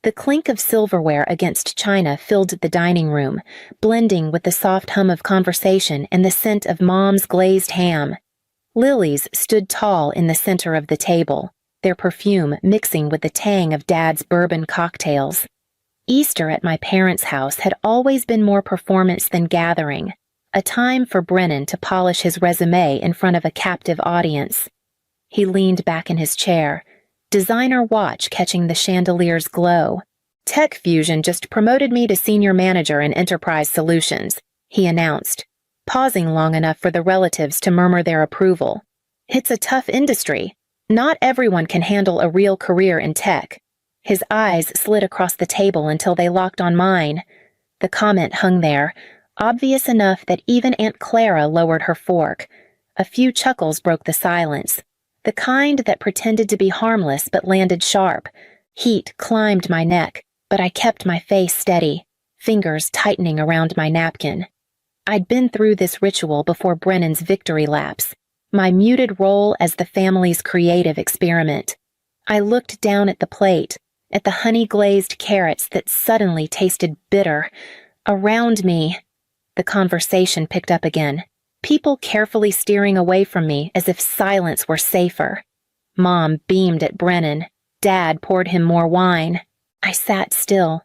The clink of silverware against china filled the dining room, blending with the soft hum of conversation and the scent of Mom's glazed ham. Lilies stood tall in the center of the table, their perfume mixing with the tang of Dad's bourbon cocktails. Easter at my parents' house had always been more performance than gathering, a time for Brennan to polish his resume in front of a captive audience. He leaned back in his chair, designer watch catching the chandelier's glow. Tech Fusion just promoted me to senior manager in enterprise solutions, he announced, pausing long enough for the relatives to murmur their approval. It's a tough industry. Not everyone can handle a real career in tech. His eyes slid across the table until they locked on mine. The comment hung there, obvious enough that even Aunt Clara lowered her fork. A few chuckles broke the silence, the kind that pretended to be harmless but landed sharp. Heat climbed my neck, but I kept my face steady, fingers tightening around my napkin. I'd been through this ritual before Brennan's victory laps, my muted role as the family's creative experiment. I looked down at the plate, at the honey-glazed carrots that suddenly tasted bitter. Around me, the conversation picked up again, people carefully steering away from me as if silence were safer. Mom beamed at Brennan. Dad poured him more wine. I sat still,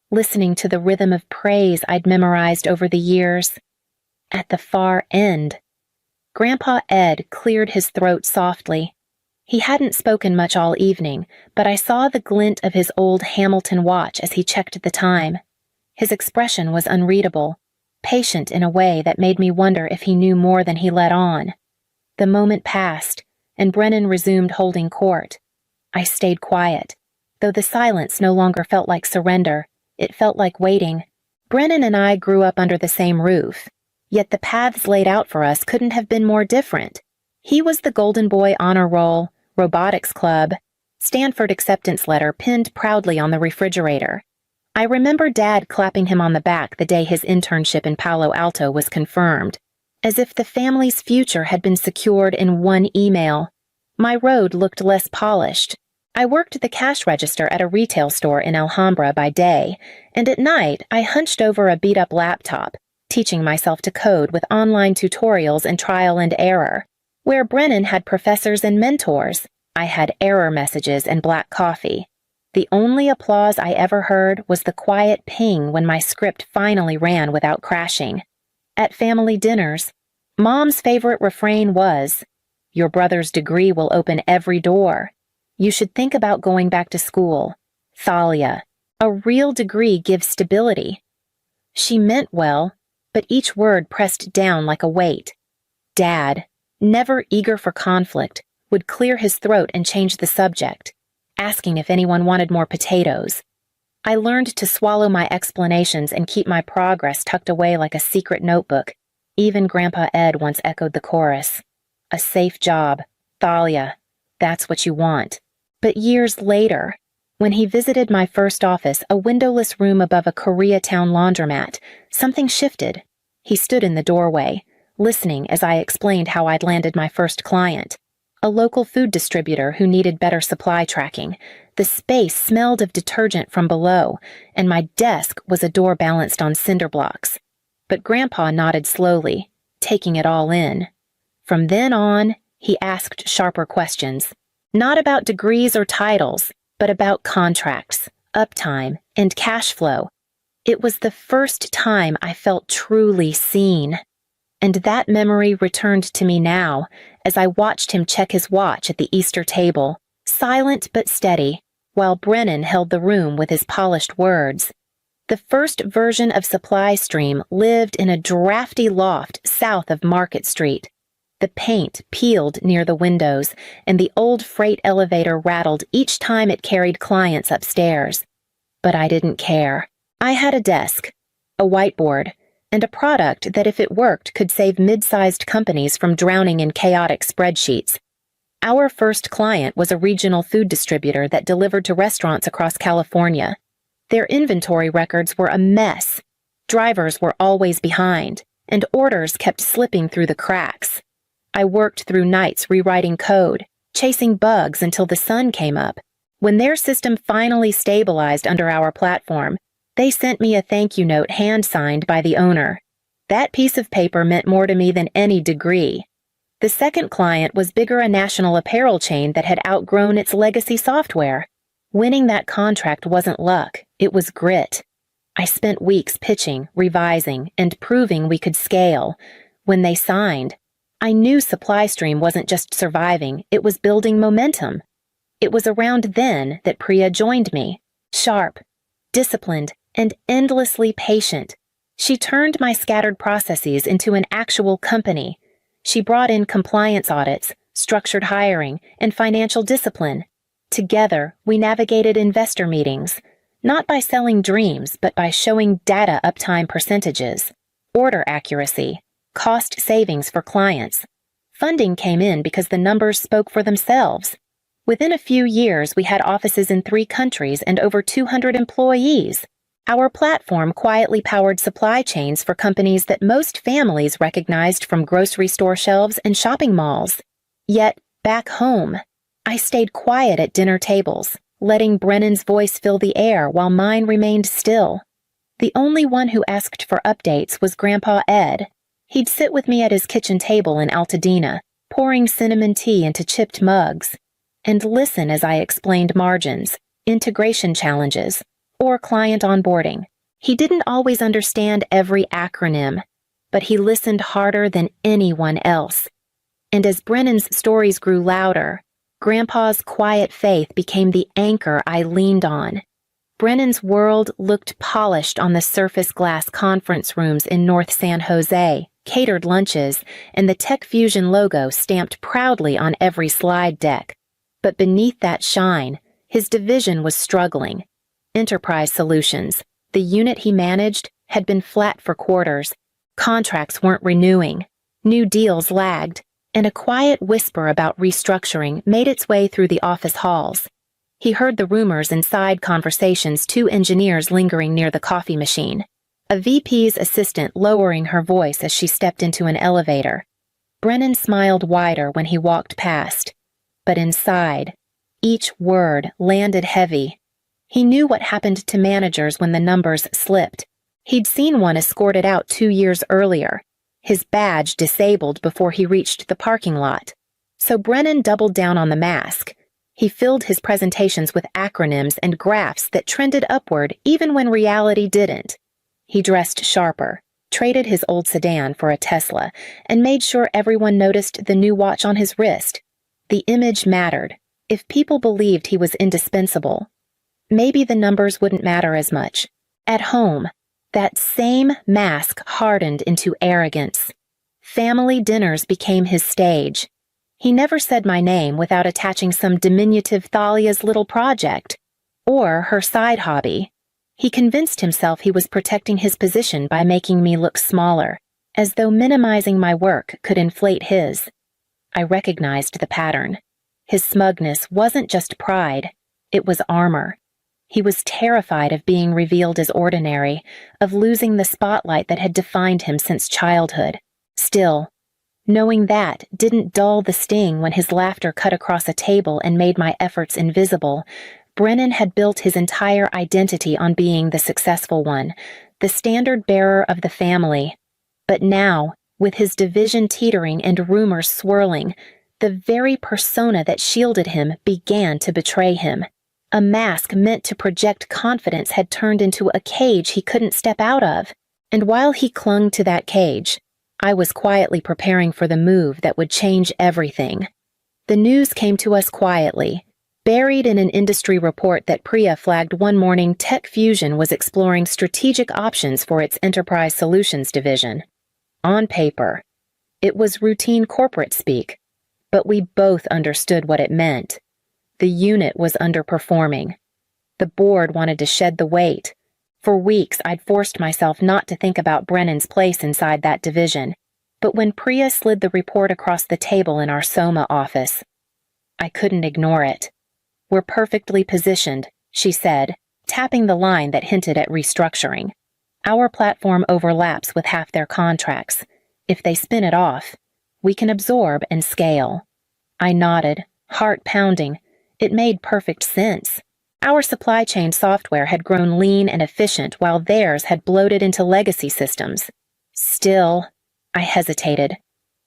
listening to the rhythm of praise I'd memorized over the years. At the far end, Grandpa Ed cleared his throat softly. He hadn't spoken much all evening, but I saw the glint of his old Hamilton watch as he checked the time. His expression was unreadable, patient in a way that made me wonder if he knew more than he let on. The moment passed, and Brennan resumed holding court. I stayed quiet, though the silence no longer felt like surrender. It felt like waiting. Brennan and I grew up under the same roof, yet the paths laid out for us couldn't have been more different. He was the Golden Boy Honor Roll, Robotics Club, Stanford acceptance letter pinned proudly on the refrigerator. I remember Dad clapping him on the back the day his internship in Palo Alto was confirmed, as if the family's future had been secured in one email. My road looked less polished. I worked the cash register at a retail store in Alhambra by day, and at night I hunched over a beat-up laptop, teaching myself to code with online tutorials and trial and error. Where Brennan had professors and mentors, I had error messages and black coffee. The only applause I ever heard was the quiet ping when my script finally ran without crashing. At family dinners, Mom's favorite refrain was, "Your brother's degree will open every door. You should think about going back to school. Thalia, a real degree gives stability." She meant well, but each word pressed down like a weight. Dad, never eager for conflict, would clear his throat and change the subject, asking if anyone wanted more potatoes. I learned to swallow my explanations and keep my progress tucked away like a secret notebook. Even Grandpa Ed once echoed the chorus. A safe job, Thalia, that's what you want. But years later, when he visited my first office, a windowless room above a Koreatown laundromat, something shifted. He stood in the doorway, listening as I explained how I'd landed my first client, a local food distributor who needed better supply tracking. The space smelled of detergent from below, and my desk was a door balanced on cinder blocks. But Grandpa nodded slowly, taking it all in. From then on, he asked sharper questions, not about degrees or titles, but about contracts, uptime, and cash flow. It was the first time I felt truly seen. And that memory returned to me now as I watched him check his watch at the Easter table, silent but steady, while Brennan held the room with his polished words. The first version of Supply Stream lived in a drafty loft south of Market Street. The paint peeled near the windows, and the old freight elevator rattled each time it carried clients upstairs. But I didn't care. I had a desk, a whiteboard, and a product that if it worked could save mid-sized companies from drowning in chaotic spreadsheets. Our first client was a regional food distributor that delivered to restaurants across California. Their inventory records were a mess. Drivers were always behind, and orders kept slipping through the cracks. I worked through nights rewriting code, chasing bugs until the sun came up. When their system finally stabilized under our platform, they sent me a thank you note hand-signed by the owner. That piece of paper meant more to me than any degree. The second client was bigger, a national apparel chain that had outgrown its legacy software. Winning that contract wasn't luck, it was grit. I spent weeks pitching, revising, and proving we could scale. When they signed, I knew SupplyStream wasn't just surviving, it was building momentum. It was around then that Priya joined me, sharp, disciplined, and endlessly patient. She turned my scattered processes into an actual company. She brought in compliance audits, structured hiring, and financial discipline. Together, we navigated investor meetings, not by selling dreams, but by showing data uptime percentages, order accuracy, cost savings for clients. Funding came in because the numbers spoke for themselves. Within a few years, we had offices in 3 countries and over 200 employees. Our platform quietly powered supply chains for companies that most families recognized from grocery store shelves and shopping malls. Yet, back home, I stayed quiet at dinner tables, letting Brennan's voice fill the air while mine remained still. The only one who asked for updates was Grandpa Ed. He'd sit with me at his kitchen table in Altadena, pouring cinnamon tea into chipped mugs, and listen as I explained margins, integration challenges, or client onboarding. He didn't always understand every acronym, but he listened harder than anyone else. And as Brennan's stories grew louder, Grandpa's quiet faith became the anchor I leaned on. Brennan's world looked polished on the surface glass conference rooms in North San Jose, catered lunches, and the Tech Fusion logo stamped proudly on every slide deck. But beneath that shine, his division was struggling. Enterprise Solutions, the unit he managed, had been flat for quarters. Contracts weren't renewing. New deals lagged, and a quiet whisper about restructuring made its way through the office halls. He heard the rumors and side conversations, 2 engineers lingering near the coffee machine, a VP's assistant lowering her voice as she stepped into an elevator. Brennan smiled wider when he walked past, but inside, each word landed heavy. He knew what happened to managers when the numbers slipped. He'd seen one escorted out 2 years earlier, his badge disabled before he reached the parking lot. So Brennan doubled down on the mask. He filled his presentations with acronyms and graphs that trended upward even when reality didn't. He dressed sharper, traded his old sedan for a Tesla, and made sure everyone noticed the new watch on his wrist. The image mattered. If people believed he was indispensable, maybe the numbers wouldn't matter as much. At home, that same mask hardened into arrogance. Family dinners became his stage. He never said my name without attaching some diminutive Thalia's little project, or her side hobby. He convinced himself he was protecting his position by making me look smaller, as though minimizing my work could inflate his. I recognized the pattern. His smugness wasn't just pride, it was armor. He was terrified of being revealed as ordinary, of losing the spotlight that had defined him since childhood. Still, knowing that didn't dull the sting when his laughter cut across a table and made my efforts invisible. Brennan had built his entire identity on being the successful one, the standard bearer of the family. But now, with his division teetering and rumors swirling, the very persona that shielded him began to betray him. A mask meant to project confidence had turned into a cage he couldn't step out of. And while he clung to that cage, I was quietly preparing for the move that would change everything. The news came to us quietly, buried in an industry report that Priya flagged one morning. Tech Fusion was exploring strategic options for its Enterprise Solutions division. On paper, it was routine corporate speak, but we both understood what it meant. The unit was underperforming. The board wanted to shed the weight. For weeks, I'd forced myself not to think about Brennan's place inside that division, but when Priya slid the report across the table in our Soma office, I couldn't ignore it. "We're perfectly positioned," she said, tapping the line that hinted at restructuring. "Our platform overlaps with half their contracts. If they spin it off, we can absorb and scale." I nodded, heart pounding. It made perfect sense. Our supply chain software had grown lean and efficient while theirs had bloated into legacy systems. Still, I hesitated.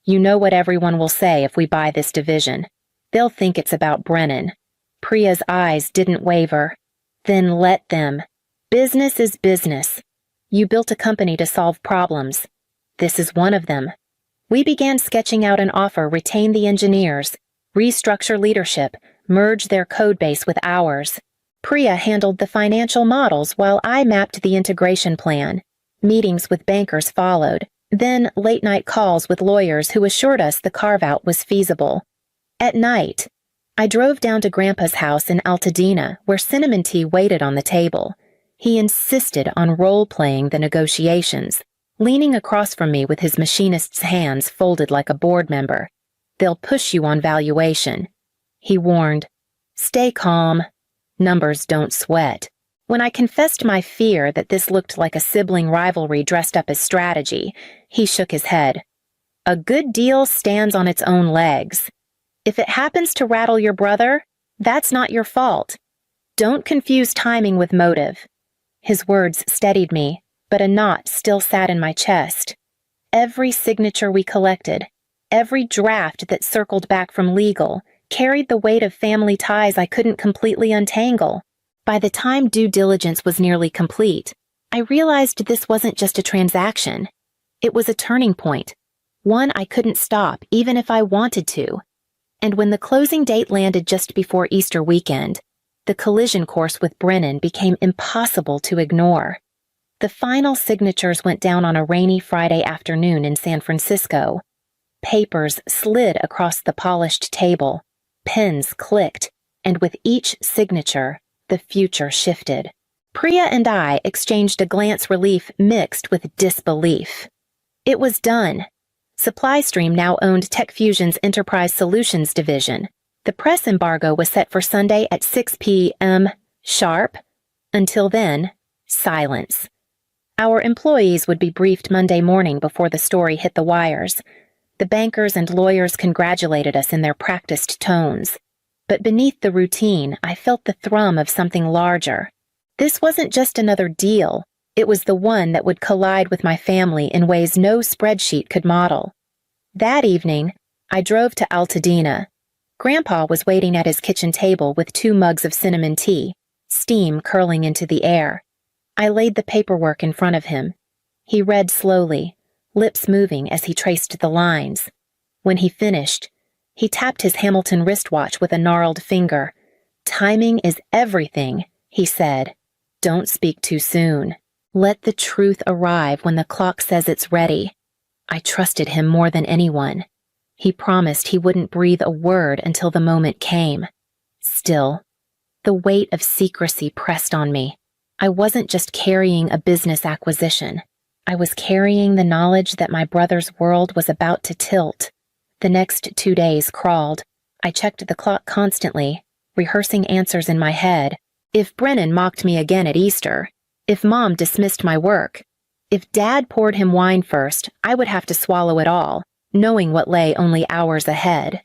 You know what everyone will say if we buy this division. They'll think it's about Brennan. Priya's eyes didn't waver. Then let them. Business is business. You built a company to solve problems. This is one of them. We began sketching out an offer: retain the engineers, restructure leadership, merge their codebase with ours. Priya handled the financial models while I mapped the integration plan. Meetings with bankers followed, then late-night calls with lawyers who assured us the carve-out was feasible. At night, I drove down to Grandpa's house in Altadena, where cinnamon tea waited on the table. He insisted on role-playing the negotiations, leaning across from me with his machinist's hands folded like a board member. They'll push you on valuation. He warned, stay calm. Numbers don't sweat. When I confessed my fear that this looked like a sibling rivalry dressed up as strategy, he shook his head. A good deal stands on its own legs. If it happens to rattle your brother, that's not your fault. Don't confuse timing with motive. His words steadied me, but a knot still sat in my chest. Every signature we collected, every draft that circled back from legal, carried the weight of family ties I couldn't completely untangle. By the time due diligence was nearly complete, I realized this wasn't just a transaction. It was a turning point, one I couldn't stop even if I wanted to. And when the closing date landed just before Easter weekend, the collision course with Brennan became impossible to ignore. The final signatures went down on a rainy Friday afternoon in San Francisco. Papers slid across the polished table, pens clicked, and with each signature, the future shifted. Priya and I exchanged a glance relief mixed with disbelief. It was done. SupplyStream now owned TechFusion's Enterprise Solutions division. The press embargo was set for Sunday at 6 p.m. sharp. Until then, silence. Our employees would be briefed Monday morning before the story hit the wires. The bankers and lawyers congratulated us in their practiced tones. But beneath the routine, I felt the thrum of something larger. This wasn't just another deal. It was the one that would collide with my family in ways no spreadsheet could model. That evening, I drove to Altadena. Grandpa was waiting at his kitchen table with 2 mugs of cinnamon tea, steam curling into the air. I laid the paperwork in front of him. He read slowly, lips moving as he traced the lines. When he finished, he tapped his Hamilton wristwatch with a gnarled finger. Timing is everything, he said. Don't speak too soon. Let the truth arrive when the clock says it's ready. I trusted him more than anyone. He promised he wouldn't breathe a word until the moment came. Still, the weight of secrecy pressed on me. I wasn't just carrying a business acquisition. I was carrying the knowledge that my brother's world was about to tilt. The next 2 days crawled. I checked the clock constantly, rehearsing answers in my head. If Brennan mocked me again at Easter, if Mom dismissed my work, if Dad poured him wine first, I would have to swallow it all, knowing what lay only hours ahead.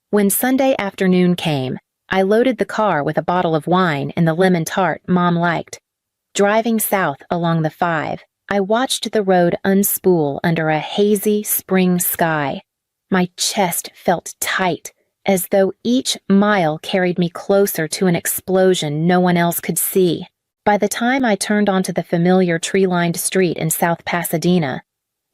When Sunday afternoon came, I loaded the car with a bottle of wine and the lemon tart Mom liked. Driving south along the 5, I watched the road unspool under a hazy spring sky. My chest felt tight, as though each mile carried me closer to an explosion no one else could see. By the time I turned onto the familiar tree-lined street in South Pasadena,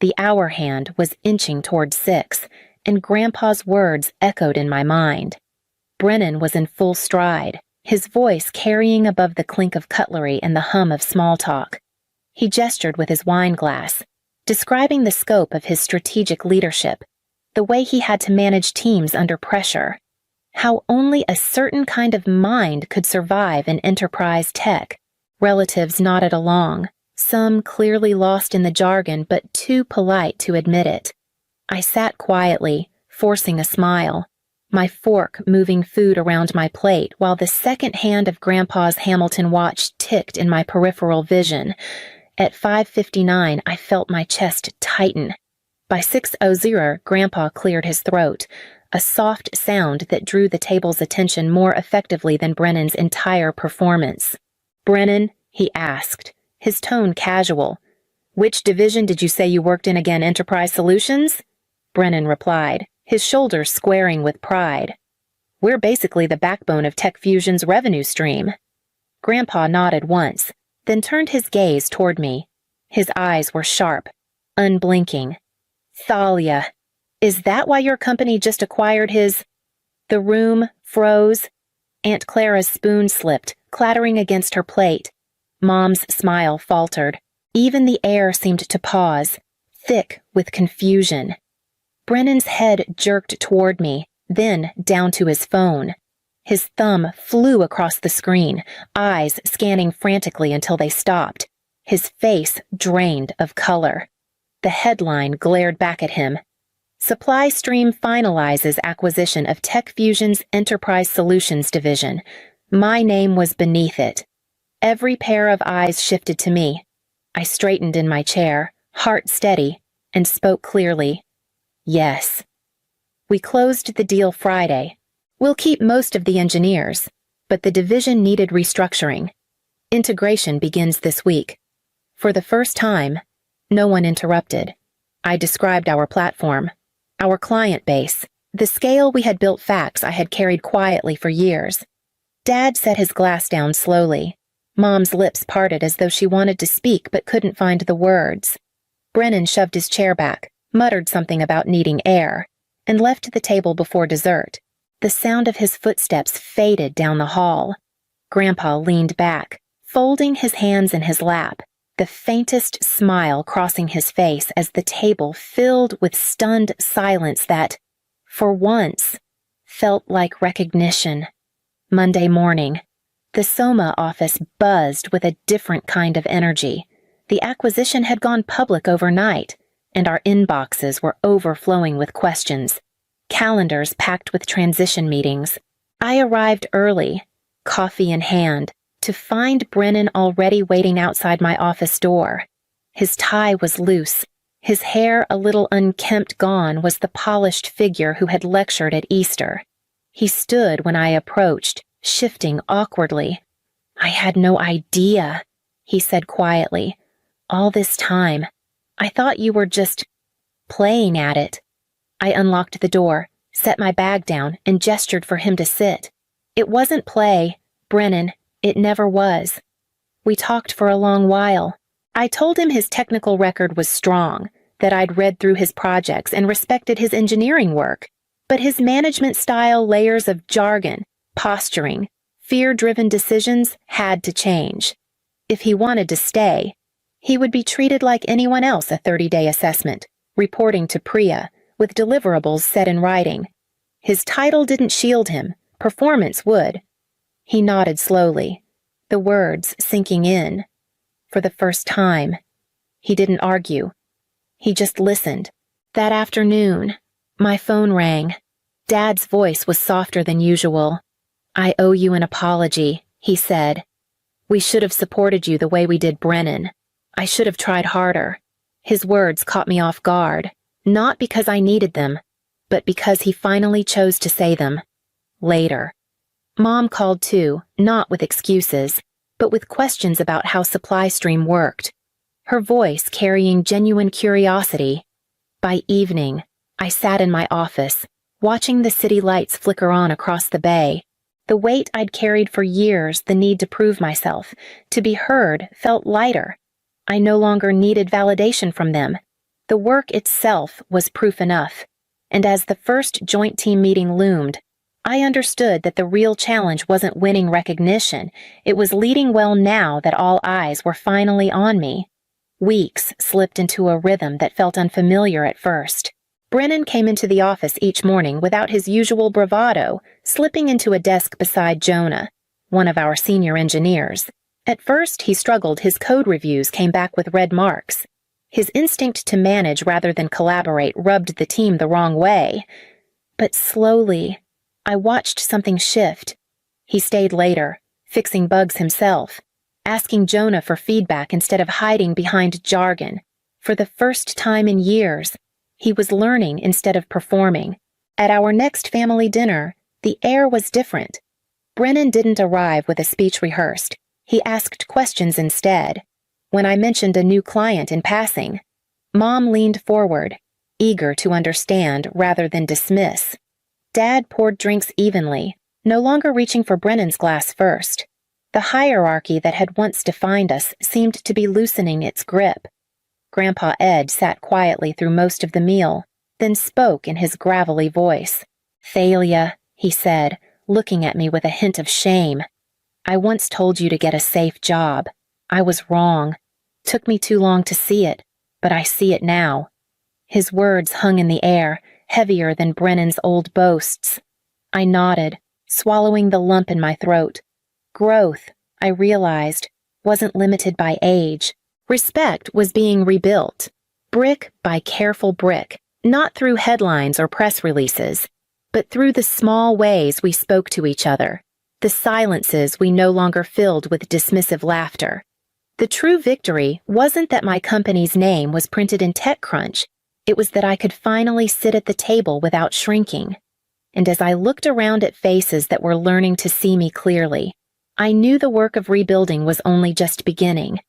the hour hand was inching toward 6, and Grandpa's words echoed in my mind. Brennan was in full stride, his voice carrying above the clink of cutlery and the hum of small talk. He gestured with his wine glass, describing the scope of his strategic leadership, the way he had to manage teams under pressure, how only a certain kind of mind could survive in enterprise tech. Relatives nodded along, some clearly lost in the jargon but too polite to admit it. I sat quietly, forcing a smile, my fork moving food around my plate while the second hand of Grandpa's Hamilton watch ticked in my peripheral vision. At 5:59, I felt my chest tighten. By 6:00, Grandpa cleared his throat. a soft sound that drew the table's attention more effectively than Brennan's entire performance. "Brennan," he asked, his tone casual. "Which division did you say you worked in again, Enterprise Solutions?" Brennan replied, his shoulders squaring with pride. "We're basically the backbone of Tech Fusion's revenue stream." Grandpa nodded once, then turned his gaze toward me. His eyes were sharp, unblinking. "Thalia, is that why your company just acquired his—" The room froze. Aunt Clara's spoon slipped, clattering against her plate. Mom's smile faltered. Even the air seemed to pause, thick with confusion. Brennan's head jerked toward me, then down to his phone. His thumb flew across the screen, eyes scanning frantically until they stopped. His face drained of color. The headline glared back at him. "Supply Stream finalizes acquisition of Tech Fusion's Enterprise Solutions division." My name was beneath it. Every pair of eyes shifted to me. I straightened in my chair, heart steady, and spoke clearly. "Yes." "We closed the deal Friday. We'll keep most of the engineers, but the division needed restructuring. Integration begins this week." For the first time, no one interrupted. I described our platform, our client base, the scale we had built, facts I had carried quietly for years. Dad set his glass down slowly. Mom's lips parted as though she wanted to speak but couldn't find the words. Brennan shoved his chair back, muttered something about needing air, and left the table before dessert. The sound of his footsteps faded down the hall. Grandpa leaned back, folding his hands in his lap, the faintest smile crossing his face as the table filled with stunned silence that, for once, felt like recognition. Monday morning, the Soma office buzzed with a different kind of energy. The acquisition had gone public overnight, and our inboxes were overflowing with questions, calendars packed with transition meetings. I arrived early, coffee in hand, to find Brennan already waiting outside my office door. His tie was loose. His hair a little unkempt. Gone was the polished figure who had lectured at Easter. He stood when I approached, shifting awkwardly. "I had no idea," he said quietly. "All this time, I thought you were just playing at it." I unlocked the door, set my bag down, and gestured for him to sit. "It wasn't play, Brennan. It never was." We talked for a long while. I told him his technical record was strong, that I'd read through his projects and respected his engineering work, but his management style, layers of jargon, posturing, fear-driven decisions had to change. If he wanted to stay, he would be treated like anyone else, a 30-day assessment, reporting to Priya, with deliverables set in writing. His title didn't shield him, performance would. He nodded slowly, the words sinking in. For the first time, he didn't argue. He just listened. That afternoon, my phone rang. Dad's voice was softer than usual. "I owe you an apology," he said. "We should have supported you the way we did Brennan. I should have tried harder." His words caught me off guard, not because I needed them, but because he finally chose to say them. Later. Mom called too, not with excuses, but with questions about how Supply Stream worked. Her voice carrying genuine curiosity. By evening, I sat in my office, watching the city lights flicker on across the bay. The weight I'd carried for years, the need to prove myself, to be heard, felt lighter. I no longer needed validation from them. The work itself was proof enough. And as the first joint team meeting loomed, I understood that the real challenge wasn't winning recognition. It was leading well now that all eyes were finally on me. Weeks slipped into a rhythm that felt unfamiliar at first. Brennan came into the office each morning without his usual bravado, slipping into a desk beside Jonah, one of our senior engineers. At first, he struggled. His code reviews came back with red marks. His instinct to manage rather than collaborate rubbed the team the wrong way. But slowly, I watched something shift. He stayed later, fixing bugs himself, asking Jonah for feedback instead of hiding behind jargon. For the first time in years, he was learning instead of performing, At our next family dinner, the air was different. Brennan didn't arrive with a speech rehearsed. He asked questions instead. When I mentioned a new client in passing, Mom leaned forward, eager to understand rather than dismiss. Dad poured drinks evenly, no longer reaching for Brennan's glass first. The hierarchy that had once defined us seemed to be loosening its grip. Grandpa Ed sat quietly through most of the meal, then spoke in his gravelly voice. "Thalia," he said, looking at me with a hint of shame. "I once told you to get a safe job. I was wrong. Took me too long to see it, but I see it now." His words hung in the air, heavier than Brennan's old boasts. I nodded, swallowing the lump in my throat. Growth, I realized, wasn't limited by age. Respect was being rebuilt, brick by careful brick, not through headlines or press releases, but through the small ways we spoke to each other, the silences we no longer filled with dismissive laughter. The true victory wasn't that my company's name was printed in TechCrunch. It was that I could finally sit at the table without shrinking. And as I looked around at faces that were learning to see me clearly, I knew the work of rebuilding was only just beginning.